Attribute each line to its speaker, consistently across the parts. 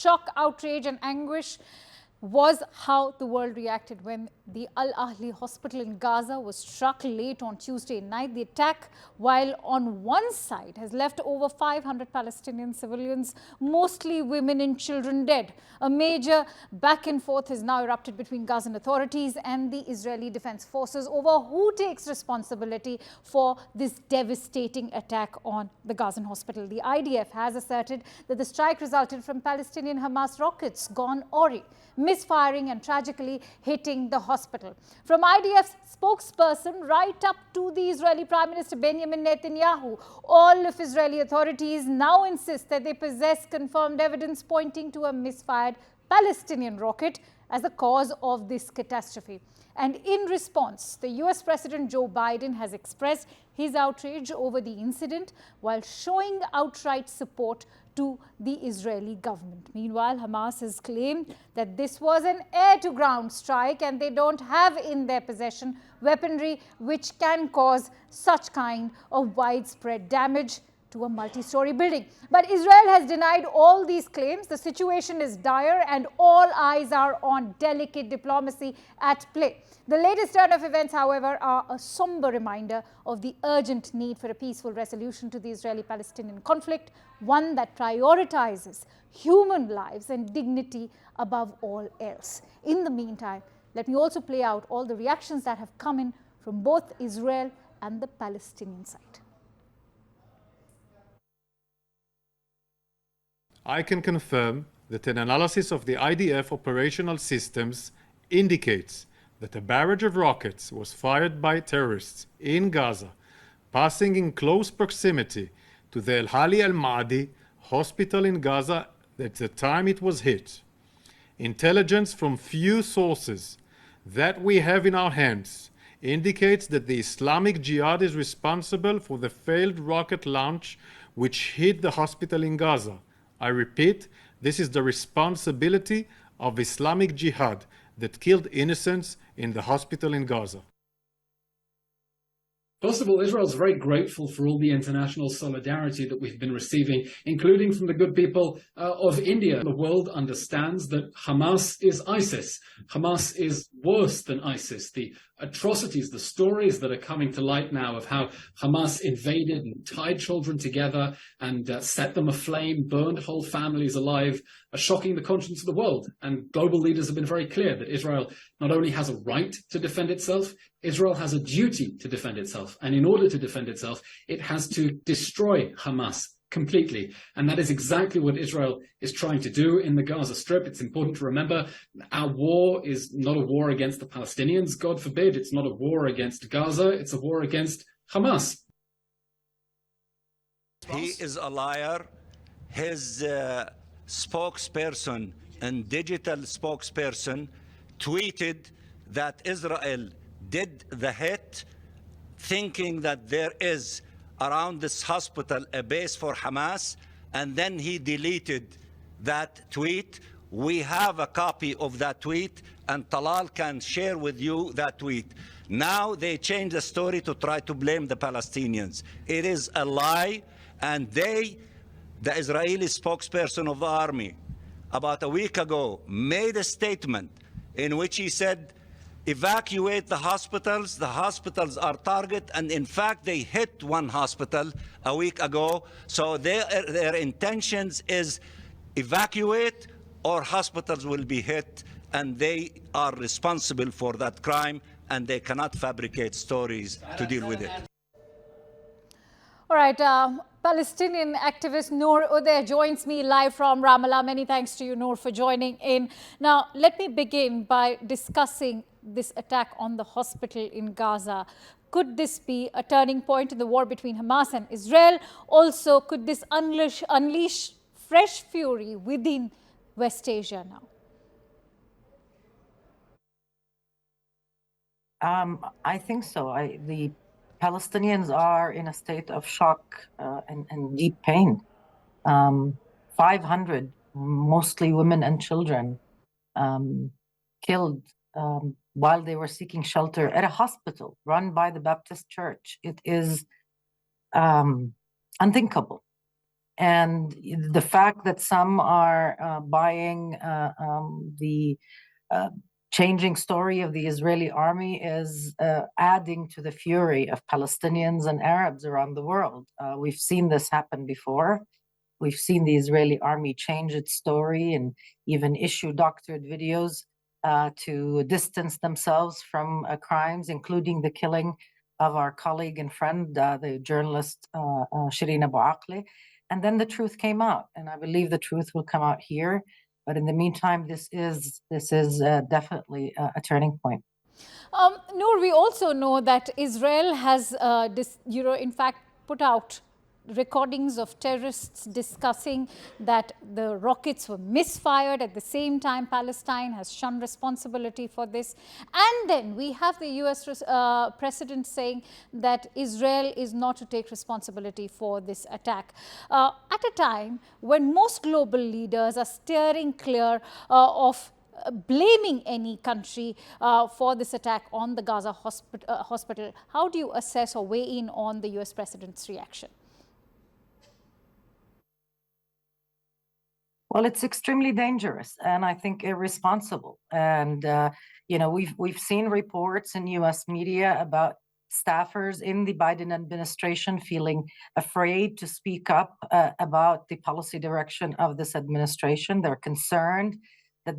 Speaker 1: shock, outrage and anguish was how the world reacted when the al-ahli hospital in Gaza was struck late on Tuesday night. The attack, while on one side has left over 500 Palestinian civilians, mostly women and children, dead. A major back and forth has now erupted between Gazan authorities and the Israeli Defense Forces over who takes responsibility for this devastating attack on the Gazan hospital. The IDF has asserted that the strike resulted from Palestinian Hamas rockets gone awry, misfiring and tragically hitting the hospital. From IDF's spokesperson right up to the Israeli Prime Minister Benjamin Netanyahu, all of Israeli authorities now insist that they possess confirmed evidence pointing to a misfired Palestinian rocket as the cause of this catastrophe. And in response, the US President Joe Biden has expressed his outrage over the incident while showing outright support to the Israeli government. Meanwhile, Hamas has claimed that this was an air-to-ground strike and they don't have in their possession weaponry which can cause such kind of widespread damage to a multi-story building. But Israel has denied all these claims. The situation is dire and all eyes are on delicate diplomacy at play. The latest turn of events, however, are a somber reminder of the urgent need for a peaceful resolution to the Israeli-Palestinian conflict, one that prioritizes human lives and dignity above all else. In the meantime, let me also play out all the reactions that have come in from both Israel and the Palestinian side.
Speaker 2: I can confirm that an analysis of the IDF operational systems indicates that a barrage of rockets was fired by terrorists in Gaza, passing in close proximity to the al-ahli al-Ma'di hospital in Gaza at the time it was hit. Intelligence from few sources that we have in our hands indicates that the Islamic Jihad is responsible for the failed rocket launch which hit the hospital in Gaza. I repeat, this is the responsibility of Islamic Jihad that killed innocents in the hospital in Gaza.
Speaker 3: First of all, Israel is very grateful for all the international solidarity that we've been receiving, including from the good people of India. The world understands that Hamas is ISIS. Hamas is worse than ISIS. The atrocities, the stories that are coming to light now of how Hamas invaded and tied children together and set them aflame, burned whole families alive, are shocking the conscience of the world. And global leaders have been very clear that Israel not only has a right to defend itself, Israel has a duty to defend itself. And in order to defend itself, it has to destroy Hamas completely. And that is exactly what Israel is trying to do in the Gaza Strip. It's important to remember our war is not a war against the Palestinians, God forbid. It's not a war against Gaza. It's a war against Hamas.
Speaker 4: He is a liar. His spokesperson and digital spokesperson tweeted that Israel did the hit, thinking that there is around this hospital a base for Hamas, and then he deleted that tweet. We have a copy of that tweet, and Talal can share with you that tweet. Now they change the story to try to blame the Palestinians. It is a lie, and the Israeli spokesperson of the army, about a week ago, made a statement in which he said, evacuate the hospitals are target, and in fact they hit one hospital a week ago. So their intentions is evacuate or hospitals will be hit, and they are responsible for that crime, and they cannot fabricate stories to deal with it.
Speaker 1: All right, Palestinian activist Nour Odeh joins me live from Ramallah. Many thanks to you, Nour, for joining in. Now, let me begin by discussing this attack on the hospital in Gaza. Could this be a turning point in the war between Hamas and Israel? Also, could this unleash fresh fury within West Asia now?
Speaker 5: I think so. The Palestinians are in a state of shock and deep pain. 500, mostly women and children, killed while they were seeking shelter at a hospital run by the Baptist Church. It is unthinkable. And the fact that some are buying the changing story of the Israeli army is adding to the fury of Palestinians and Arabs around the world. We've seen this happen before. We've seen the Israeli army change its story and even issue doctored videos to distance themselves from crimes, including the killing of our colleague and friend, the journalist Shireen Abu Akleh. And then the truth came out, and I believe the truth will come out here. But in the meantime, this is definitely a turning point.
Speaker 1: Nour, we also know that Israel has, in fact, put out recordings of terrorists discussing that the rockets were misfired. At the same time, Palestine has shunned responsibility for this. And then we have the US president saying that Israel is not to take responsibility for this attack. At a time when most global leaders are steering clear of blaming any country for this attack on the Gaza hospital, how do you assess or weigh in on the US president's reaction?
Speaker 5: Well, it's extremely dangerous and I think irresponsible. And we've seen reports in U.S. media about staffers in the Biden administration feeling afraid to speak up about the policy direction of this administration. They're concerned that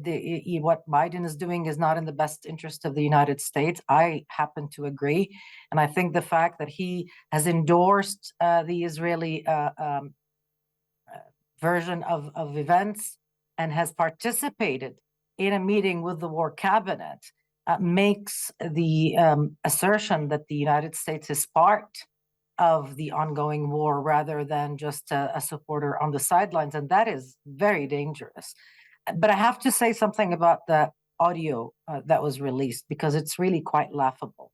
Speaker 5: what Biden is doing is not in the best interest of the United States. I happen to agree. And I think the fact that he has endorsed the Israeli version of events and has participated in a meeting with the war cabinet makes the assertion that the United States is part of the ongoing war rather than just a supporter on the sidelines. And that is very dangerous. But I have to say something about the audio that was released, because it's really quite laughable.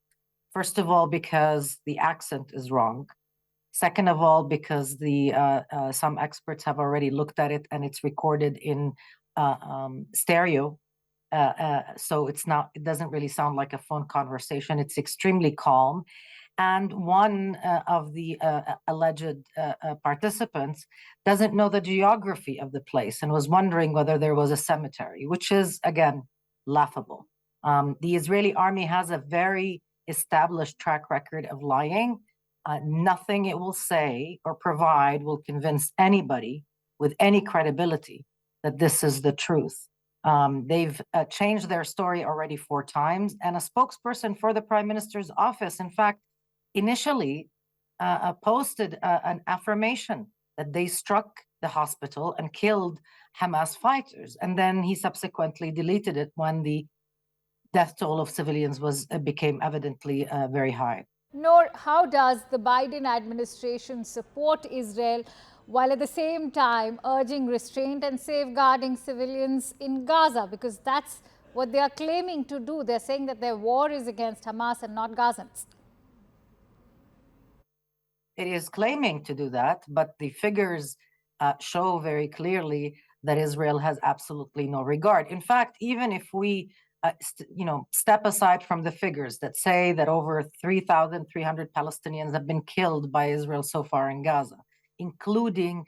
Speaker 5: First of all, because the accent is wrong. Second of all, because some experts have already looked at it and it's recorded in stereo. So it doesn't really sound like a phone conversation. It's extremely calm. And one of the alleged participants doesn't know the geography of the place and was wondering whether there was a cemetery, which is, again, laughable. The Israeli army has a very established track record of lying. Nothing it will say or provide will convince anybody with any credibility that this is the truth. They've changed their story already 4 times, and a spokesperson for the Prime Minister's office, in fact, initially posted an affirmation that they struck the hospital and killed Hamas fighters, and then he subsequently deleted it when the death toll of civilians became evidently very high.
Speaker 1: Nour, how does the Biden administration support Israel while at the same time urging restraint and safeguarding civilians in Gaza? Because that's what they are claiming to do. They're saying that their war is against Hamas and not Gazans.
Speaker 5: It is claiming to do that, but the figures show very clearly that Israel has absolutely no regard. In fact, even if we step aside from the figures that say that over 3,300 Palestinians have been killed by Israel so far in Gaza, including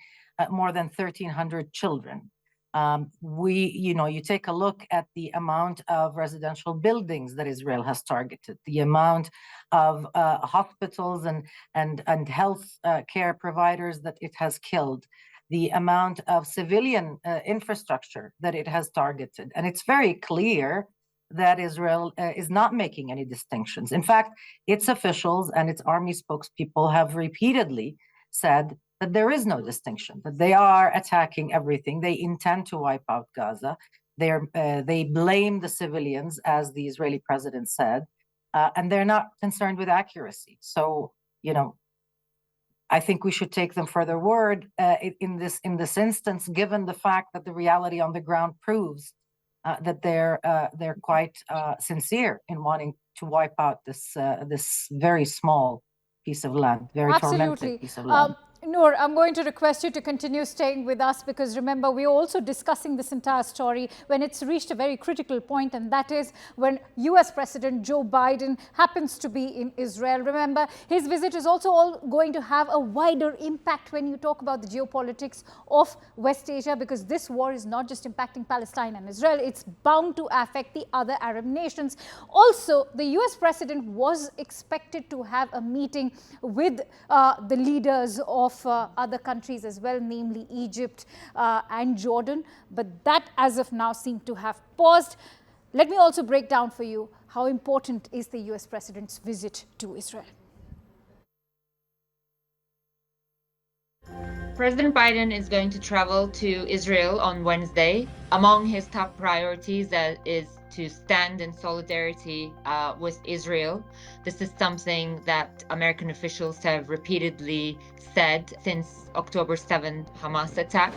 Speaker 5: more than 1,300 children. You take a look at the amount of residential buildings that Israel has targeted, the amount of hospitals and health care providers that it has killed, the amount of civilian infrastructure that it has targeted. And it's very clear that Israel is not making any distinctions. In fact, its officials and its army spokespeople have repeatedly said that there is no distinction, that they are attacking everything. They intend to wipe out Gaza. They blame the civilians, as the Israeli president said, and they're not concerned with accuracy. So, I think we should take them for their word in this instance, given the fact that the reality on the ground proves that they're quite sincere in wanting to wipe out this very small piece of land, very tormented piece of land.
Speaker 1: Nour, I'm going to request you to continue staying with us because remember, we're also discussing this entire story when it's reached a very critical point, and that is when US President Joe Biden happens to be in Israel. Remember, his visit is also going to have a wider impact when you talk about the geopolitics of West Asia, because this war is not just impacting Palestine and Israel, it's bound to affect the other Arab nations. Also, the US President was expected to have a meeting with the leaders of other countries as well, namely Egypt and Jordan, but that as of now seemed to have paused. Let me also break down for you how important is the US President's visit to Israel.
Speaker 6: President Biden is going to travel to Israel on Wednesday. Among his top priorities is to stand in solidarity with Israel. This is something that American officials have repeatedly said since October 7th Hamas attack.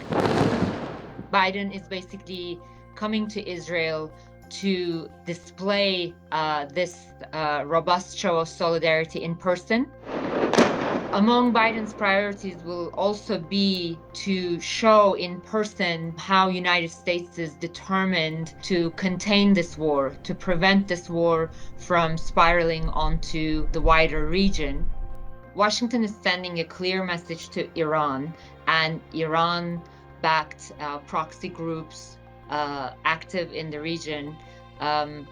Speaker 6: Biden is basically coming to Israel to display this robust show of solidarity in person. Among Biden's priorities will also be to show in person how United States is determined to contain this war, to prevent this war from spiraling onto the wider region. Washington is sending a clear message to Iran, and Iran-backed proxy groups active in the region.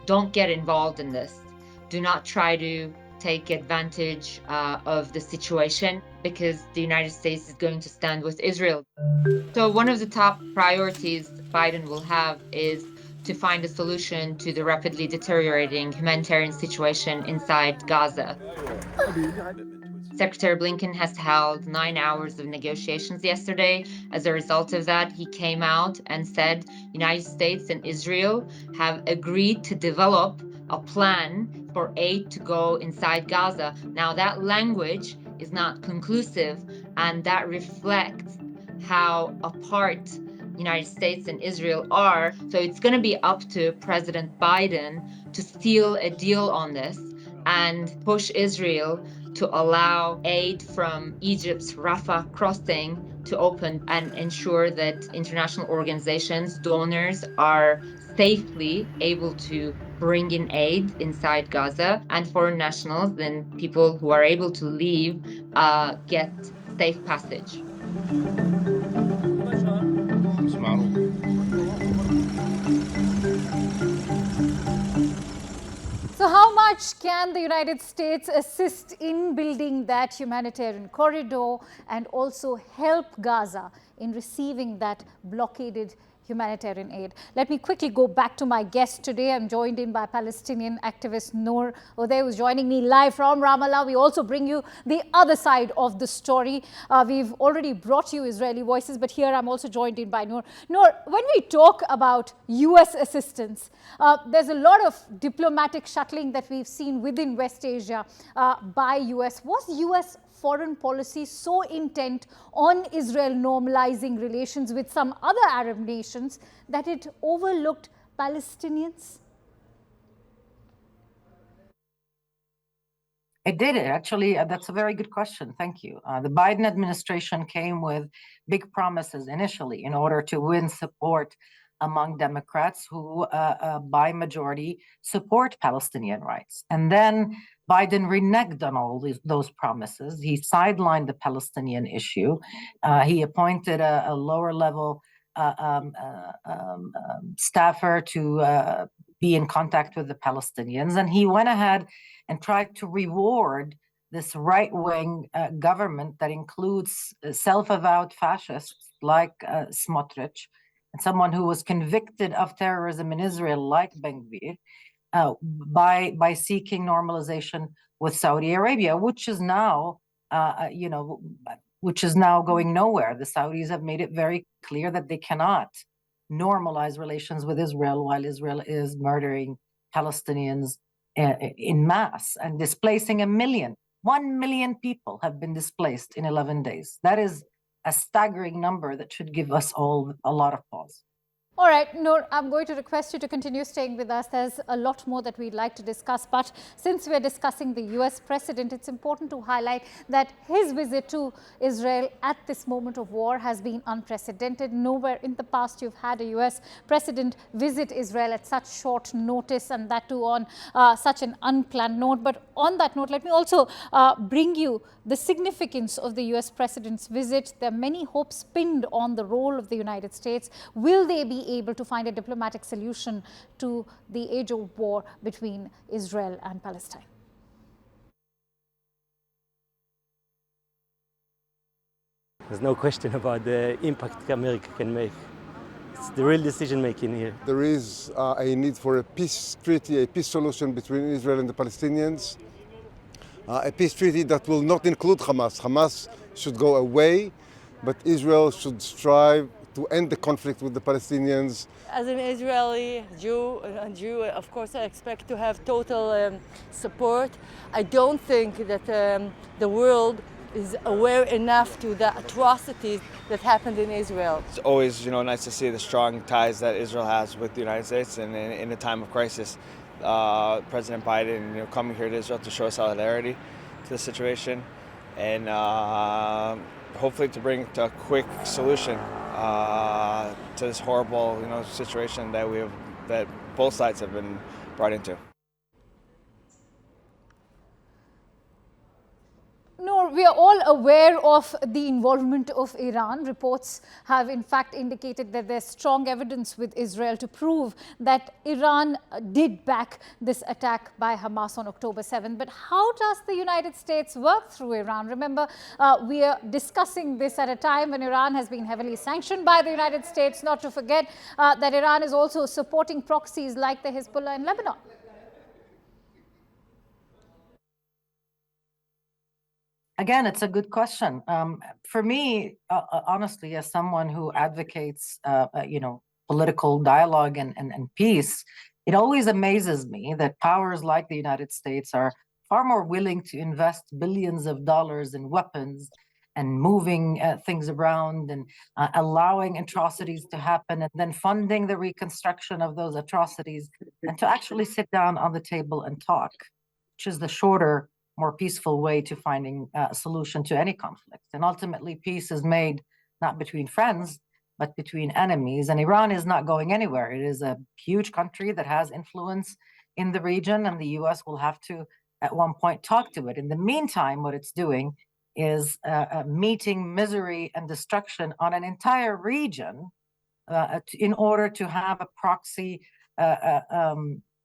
Speaker 6: Don't get involved in this. Do not try to take advantage of the situation, because the United States is going to stand with Israel. So one of the top priorities Biden will have is to find a solution to the rapidly deteriorating humanitarian situation inside Gaza. Secretary Blinken has held 9 hours of negotiations yesterday. As a result of that, he came out and said United States and Israel have agreed to develop a plan for aid to go inside Gaza. Now, that language is not conclusive, and that reflects how apart United States and Israel are. So it's going to be up to President Biden to seal a deal on this and push Israel to allow aid from Egypt's Rafah crossing to open and ensure that international organizations, donors are safely able to bring in aid inside Gaza, and foreign nationals and people who are able to leave get safe passage.
Speaker 1: So how much can the United States assist in building that humanitarian corridor and also help Gaza in receiving that blockaded humanitarian aid? Let me quickly go back to my guest today. I'm joined in by Palestinian activist Nour Odeh, who's joining me live from Ramallah. We also bring you the other side of the story. We've already brought you Israeli voices, but here I'm also joined in by Nour. Nour, when we talk about US assistance, there's a lot of diplomatic shuttling that we've seen within West Asia by US. Was US foreign policy so intent on Israel normalizing relations with some other Arab nations that it overlooked Palestinians?
Speaker 5: It did. Actually, that's a very good question. Thank you. The Biden administration came with big promises initially in order to win support among Democrats who, by majority, support Palestinian rights. And then Biden reneged on all those promises. He sidelined the Palestinian issue. He appointed a lower-level staffer to be in contact with the Palestinians. And he went ahead and tried to reward this right-wing government that includes self-avowed fascists like Smotrich, and someone who was convicted of terrorism in Israel like Ben-Gvir, by seeking normalization with Saudi Arabia, which is now, which is now going nowhere. The Saudis have made it very clear that they cannot normalize relations with Israel while Israel is murdering Palestinians in mass and displacing 1 million people have been displaced in 11 days. That is a staggering number that should give us all a lot of pause.
Speaker 1: All right, Nour, I'm going to request you to continue staying with us. There's a lot more that we'd like to discuss, but since we're discussing the US president, it's important to highlight that his visit to Israel at this moment of war has been unprecedented. Nowhere in the past you've had a US president visit Israel at such short notice, and that too on such an unplanned note. But on that note, let me also bring you the significance of the US president's visit. There are many hopes pinned on the role of the United States. Will they be able to find a diplomatic solution to the age-old war between Israel and Palestine?
Speaker 7: There's no question about the impact America can make. It's the real decision-making here.
Speaker 8: There is a need for a peace treaty, a peace solution between Israel and the Palestinians. A peace treaty that will not include Hamas. Hamas should go away, but Israel should strive to end the conflict with the Palestinians.
Speaker 9: As an Israeli Jew, of course, I expect to have total support. I don't think that the world is aware enough to the atrocities that happened in Israel.
Speaker 10: It's always, nice to see the strong ties that Israel has with the United States, and in a time of crisis, President Biden, coming here to Israel to show solidarity to the situation, and hopefully to bring to a quick solution to this horrible, situation that both sides have been brought into.
Speaker 1: Nour, we are all aware of the involvement of Iran. Reports have in fact indicated that there's strong evidence with Israel to prove that Iran did back this attack by Hamas on October 7th. But how does the United States work through Iran? Remember, we are discussing this at a time when Iran has been heavily sanctioned by the United States, not to forget that Iran is also supporting proxies like the Hezbollah in Lebanon.
Speaker 5: Again, it's a good question. For me, honestly, as someone who advocates, political dialogue and peace, it always amazes me that powers like the United States are far more willing to invest billions of dollars in weapons and moving things around and allowing atrocities to happen and then funding the reconstruction of those atrocities, and to actually sit down on the table and talk, which is the shorter, more peaceful way to finding a solution to any conflict. And ultimately, peace is made not between friends, but between enemies. And Iran is not going anywhere. It is a huge country that has influence in the region, and the US will have to, at one point, talk to it. In the meantime, what it's doing is meeting misery and destruction on an entire region in order to have a proxy,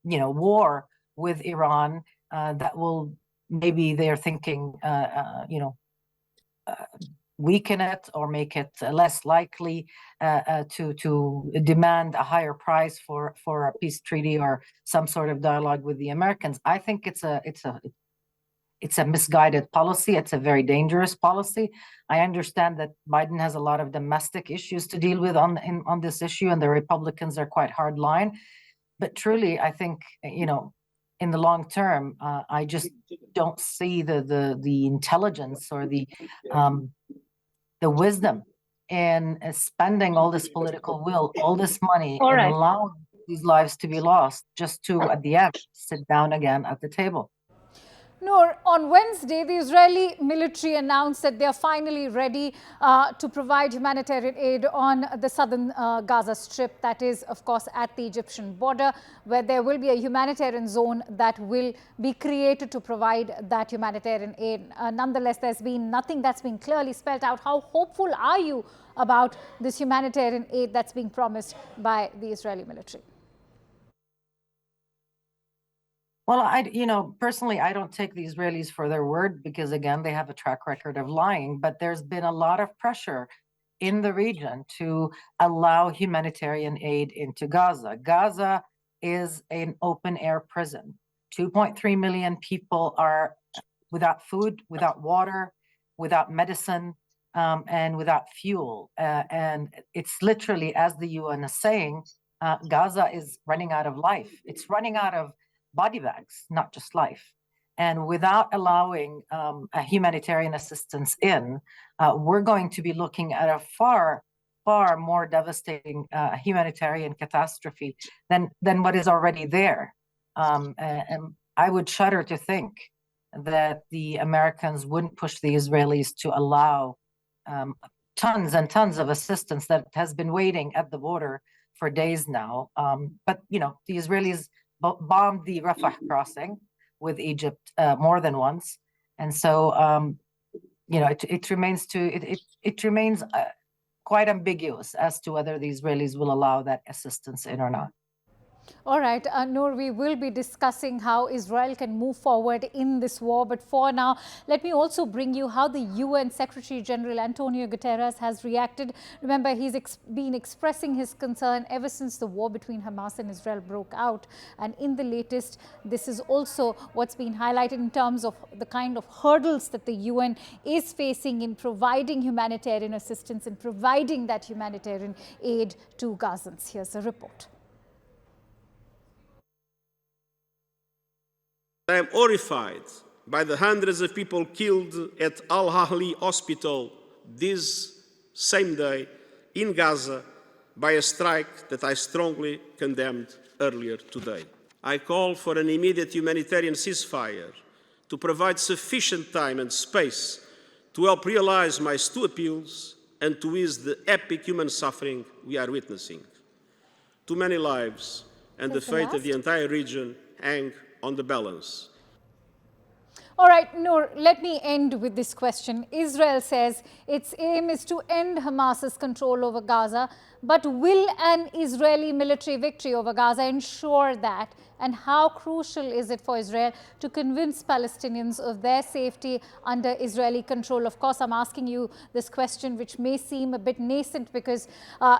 Speaker 5: war with Iran that will, maybe they're thinking, weaken it or make it less likely to demand a higher price for a peace treaty or some sort of dialogue with the Americans. I think it's a misguided policy. It's a very dangerous policy. I understand that Biden has a lot of domestic issues to deal with on this issue, and the Republicans are quite hardline. But truly, I think, in the long term, I just don't see the intelligence or the wisdom in spending all this political will, all this money, and allowing these lives to be lost just to, at the end, sit down again at the table.
Speaker 1: Nour, on Wednesday, the Israeli military announced that they are finally ready to provide humanitarian aid on the southern Gaza Strip, that is, of course, at the Egyptian border, where there will be a humanitarian zone that will be created to provide that humanitarian aid. Nonetheless, there's been nothing that's been clearly spelled out. How hopeful are you about this humanitarian aid that's being promised by the Israeli military?
Speaker 5: Well, personally, I don't take the Israelis for their word because, again, they have a track record of lying. But there's been a lot of pressure in the region to allow humanitarian aid into Gaza. Gaza is an open-air prison. 2.3 million people are without food, without water, without medicine, and without fuel. And it's literally, as the UN is saying, Gaza is running out of life. It's running out of body bags, not just life. And without allowing a humanitarian assistance in, we're going to be looking at a far far more devastating humanitarian catastrophe than what is already there. And I would shudder to think that the Americans wouldn't push the Israelis to allow tons and tons of assistance that has been waiting at the border for days now. But, you know, the Israelis bombed the Rafah crossing with Egypt more than once. And so, you know, it remains quite ambiguous as to whether the Israelis will allow that assistance in or not.
Speaker 1: All right, Nour, we will be discussing how Israel can move forward in this war. But for now, let me also bring you how the UN Secretary General Antonio Guterres has reacted. Remember, he's been expressing his concern ever since the war between Hamas and Israel broke out. And in the latest, this is also what's been highlighted in terms of the kind of hurdles that the UN is facing in providing humanitarian assistance and providing that humanitarian aid to Gazans. Here's a report.
Speaker 11: I am horrified by the hundreds of people killed at al-ahli Hospital this same day in Gaza by a strike that I strongly condemned earlier today. I call for an immediate humanitarian ceasefire to provide sufficient time and space to help realize my two appeals and to ease the epic human suffering we are witnessing. Too many lives and the fate of the entire region hang on the balance.
Speaker 1: All right, Nour, let me end with this question. Israel says its aim is to end Hamas's control over Gaza, but will an Israeli military victory over Gaza ensure that? And how crucial is it for Israel to convince Palestinians of their safety under Israeli control? Of course, I'm asking you this question, which may seem a bit nascent because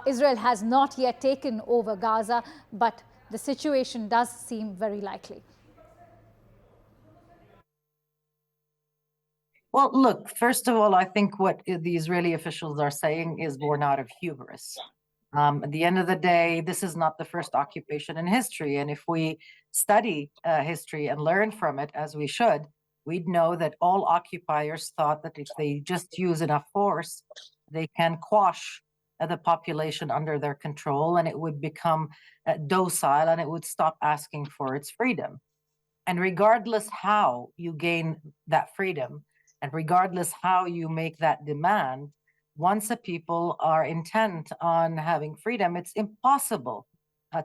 Speaker 1: Israel has not yet taken over Gaza, but the situation does seem very likely.
Speaker 5: Well, look, first of all, I think what the Israeli officials are saying is born out of hubris. At the end of the day, this is not the first occupation in history. And if we study history and learn from it, as we should, we'd know that all occupiers thought that if they just use enough force, they can quash the population under their control, and it would become docile, and it would stop asking for its freedom. And regardless how you gain that freedom, and regardless how you make that demand, once a people are intent on having freedom, it's impossible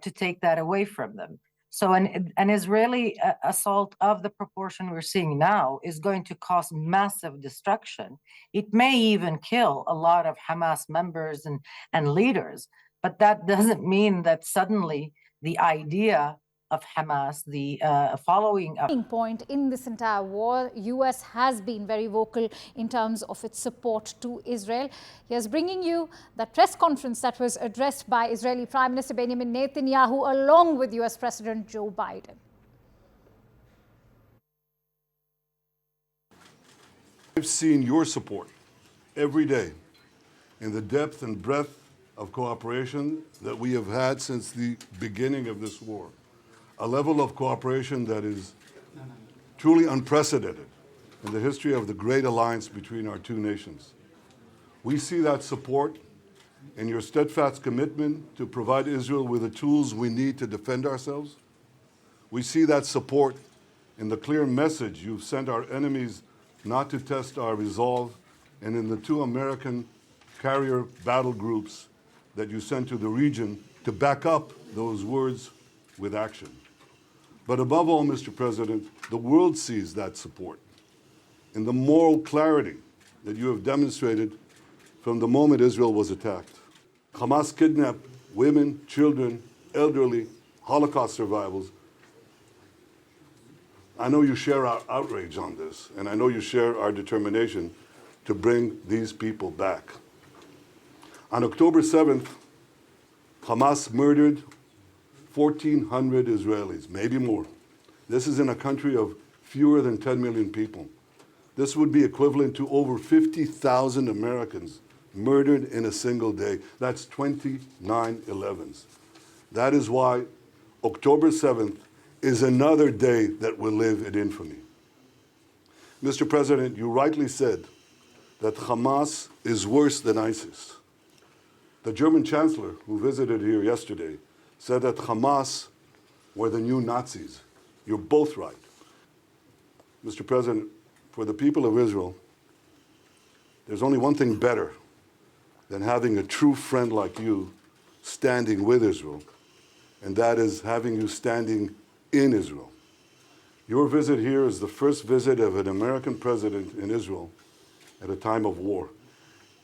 Speaker 5: to take that away from them. So an Israeli assault of the proportion we're seeing now is going to cause massive destruction. It may even kill a lot of Hamas members and leaders, but that doesn't mean that suddenly the idea of Hamas, the following up
Speaker 1: point in this entire war, US has been very vocal in terms of its support to Israel. Here's bringing you the press conference that was addressed by Israeli Prime Minister Benjamin Netanyahu along with US President Joe Biden.
Speaker 12: I've seen your support every day in the depth and breadth of cooperation that we have had since the beginning of this war. A level of cooperation that is truly unprecedented in the history of the great alliance between our two nations. We see that support in your steadfast commitment to provide Israel with the tools we need to defend ourselves. We see that support in the clear message you've sent our enemies not to test our resolve, and in the 2 American carrier battle groups that you sent to the region to back up those words with action. But above all, Mr. President, the world sees that support in the moral clarity that you have demonstrated from the moment Israel was attacked. Hamas kidnapped women, children, elderly, Holocaust survivors. I know you share our outrage on this, and I know you share our determination to bring these people back. On October 7th, Hamas murdered 1,400 Israelis, maybe more. This is in a country of fewer than 10 million people. This would be equivalent to over 50,000 Americans murdered in a single day. That's 29 11s. That is why October 7th is another day that will live in infamy. Mr. President, you rightly said that Hamas is worse than ISIS. The German chancellor who visited here yesterday said that Hamas were the new Nazis. You're both right. Mr. President, for the people of Israel, there's only one thing better than having a true friend like you standing with Israel, and that is having you standing in Israel. Your visit here is the first visit of an American president in Israel at a time of war.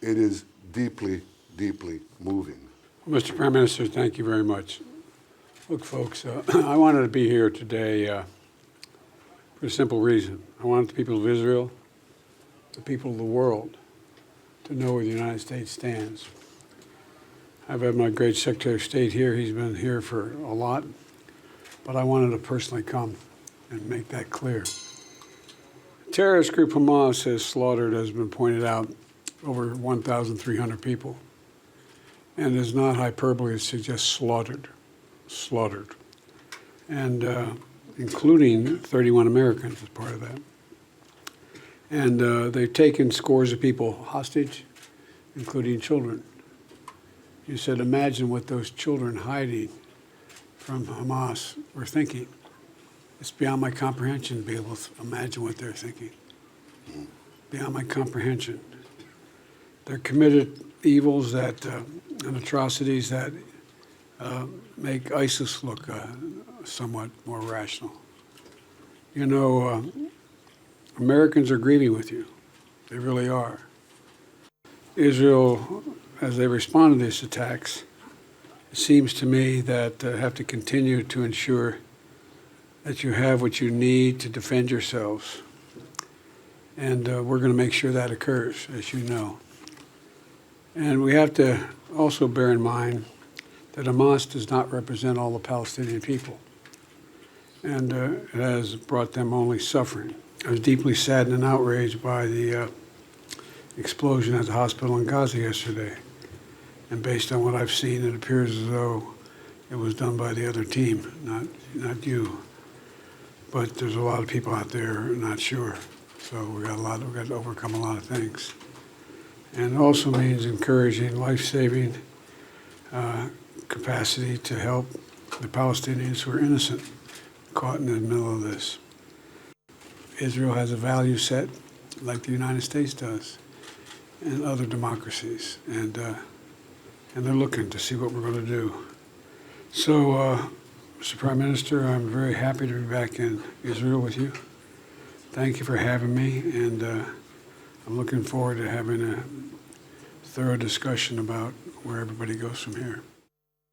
Speaker 12: It is deeply, deeply moving.
Speaker 13: Mr. Prime Minister, thank you very much. Look, folks, I wanted to be here today for a simple reason. I wanted the people of Israel, the people of the world, to know where the United States stands. I've had my great Secretary of State here. He's been here for a lot, but I wanted to personally come and make that clear. The terrorist group Hamas has slaughtered, as has been pointed out, over 1,300 people. And it's not hyperbole to suggest slaughtered, and including 31 Americans as part of that. And they've taken scores of people hostage, including children. You said, imagine what those children hiding from Hamas were thinking. It's beyond my comprehension to be able to imagine what they're thinking. Beyond my comprehension. They're committed evils that and atrocities that make ISIS look somewhat more rational. You know, Americans are grieving with you. They really are. Israel, as they respond to these attacks, it seems to me that have to continue to ensure that you have what you need to defend yourselves. And we're going to make sure that occurs, as you know. And we have to also bear in mind that Hamas does not represent all the Palestinian people. And it has brought them only suffering. I was deeply saddened and outraged by the explosion at the hospital in Gaza yesterday. And based on what I've seen, it appears as though it was done by the other team, not you. But there's a lot of people out there who are not sure. So we've got to overcome a lot of things. And it also means encouraging life-saving capacity to help the Palestinians who are innocent, caught in the middle of this. Israel has a value set like the United States does and other democracies. And they're looking to see what we're going to do. So, Mr. Prime Minister, I'm very happy to be back in Israel with you. Thank you for having me, and I'm looking forward to having a thorough discussion about where everybody goes from here.